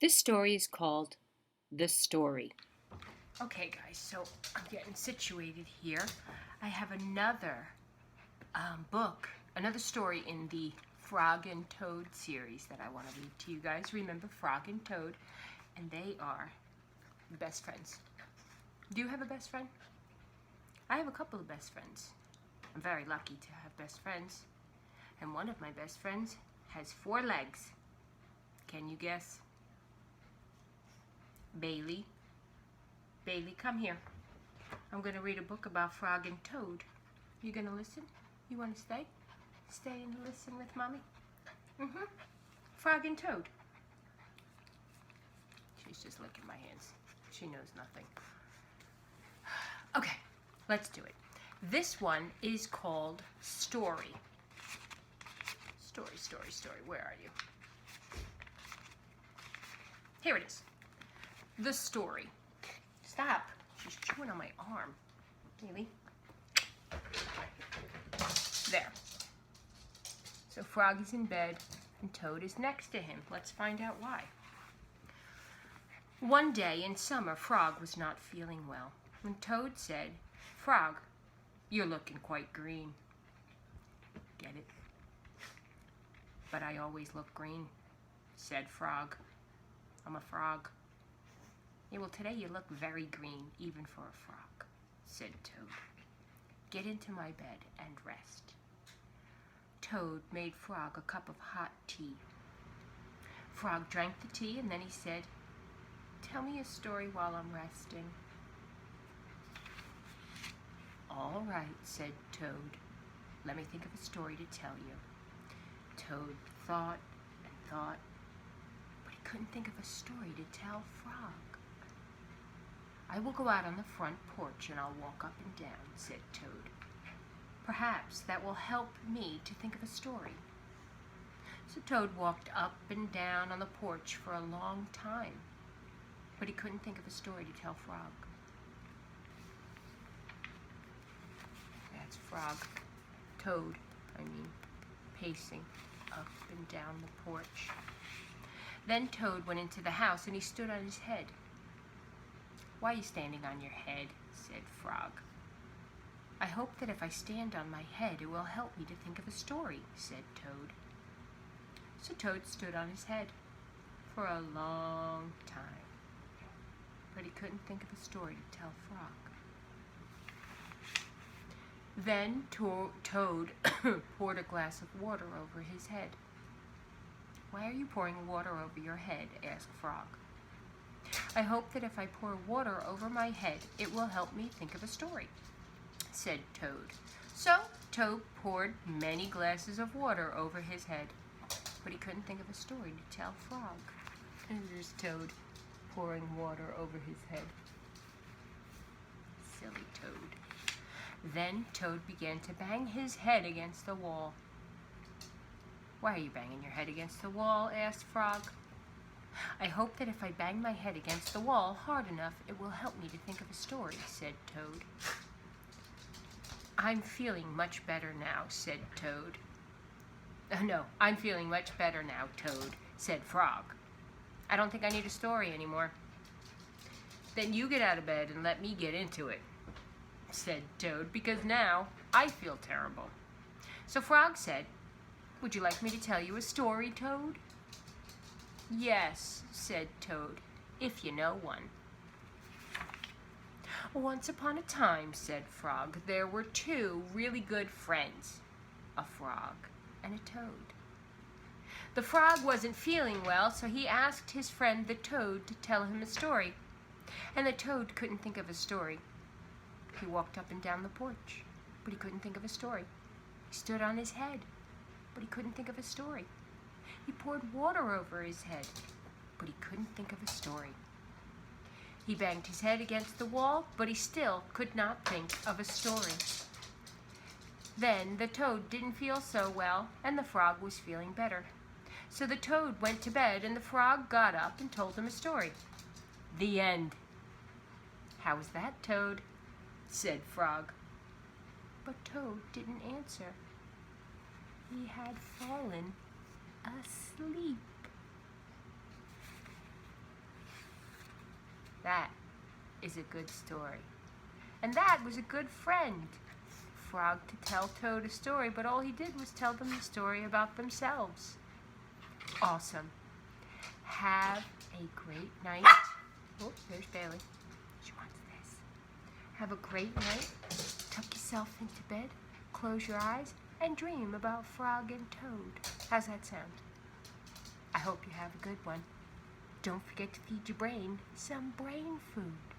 This story is called The Story. Okay, guys, so I'm getting situated here. I have another book, another story in the Frog and Toad series that I want to read to you guys. Remember Frog and Toad, and they are best friends. Do you have a best friend? I have a couple of best friends. I'm very lucky to have best friends. And one of my best friends has 4 legs. Can you guess? Bailey. Bailey, come here. I'm going to read a book about Frog and Toad. You going to listen? You want to stay? Stay and listen with Mommy? Frog and Toad. She's just licking my hands. She knows nothing. Okay, let's do it. This one is called Story. Story. Where are you? Here it is. The Story. Stop. She's chewing on my arm. Bailey. There. So Frog is in bed and Toad is next to him. Let's find out why. One day in summer, Frog was not feeling well. When Toad said, "Frog, you're looking quite green." Get it? But I always look green, said Frog. I'm a frog. Yeah, well, today you look very green, even for a frog, said Toad. Get into my bed and rest. Toad made Frog a cup of hot tea. Frog drank the tea and then he said, "Tell me a story while I'm resting." All right, said Toad. Let me think of a story to tell you. Toad thought and thought, but he couldn't think of a story to tell Frog. I will go out on the front porch and I'll walk up and down, said Toad. Perhaps that will help me to think of a story. So Toad walked up and down on the porch for a long time, but he couldn't think of a story to tell Frog. That's Toad, pacing up and down the porch. Then Toad went into the house and he stood on his head. "Why are you standing on your head?" said Frog. "I hope that if I stand on my head, it will help me to think of a story," said Toad. So Toad stood on his head for a long time, but he couldn't think of a story to tell Frog. Then Toad poured a glass of water over his head. "Why are you pouring water over your head?" asked Frog. "I hope that if I pour water over my head, it will help me think of a story," said Toad. So Toad poured many glasses of water over his head, but he couldn't think of a story to tell Frog. And there's Toad pouring water over his head. Silly Toad. Then Toad began to bang his head against the wall. "Why are you banging your head against the wall?" asked Frog. "I hope that if I bang my head against the wall hard enough, it will help me to think of a story," said Toad. "I'm feeling much better now," said Toad. "No, I'm feeling much better now, Toad," said Frog. "I don't think I need a story anymore." "Then you get out of bed and let me get into it," said Toad, "because now I feel terrible." So Frog said, "Would you like me to tell you a story, Toad?" "Yes," said Toad, "if you know one." "Once upon a time," said Frog, "there were 2 really good friends, a frog and a toad. The frog wasn't feeling well, so he asked his friend the toad to tell him a story, and the toad couldn't think of a story. He walked up and down the porch, but he couldn't think of a story. He stood on his head, but he couldn't think of a story. He poured water over his head, but he couldn't think of a story. He banged his head against the wall, but he still could not think of a story. Then the toad didn't feel so well, and the frog was feeling better. So the toad went to bed, and the frog got up and told him a story. The end. "How was that, Toad?" said Frog. But Toad didn't answer. He had fallen asleep. That is a good story. And that was a good friend. Frog to tell Toad a story, but all he did was tell them the story about themselves. Awesome. Have a great night. Oh, there's Bailey. She wants this. Have a great night. Tuck yourself into bed, close your eyes, and dream about Frog and Toad. How's that sound? I hope you have a good one. Don't forget to feed your brain some brain food.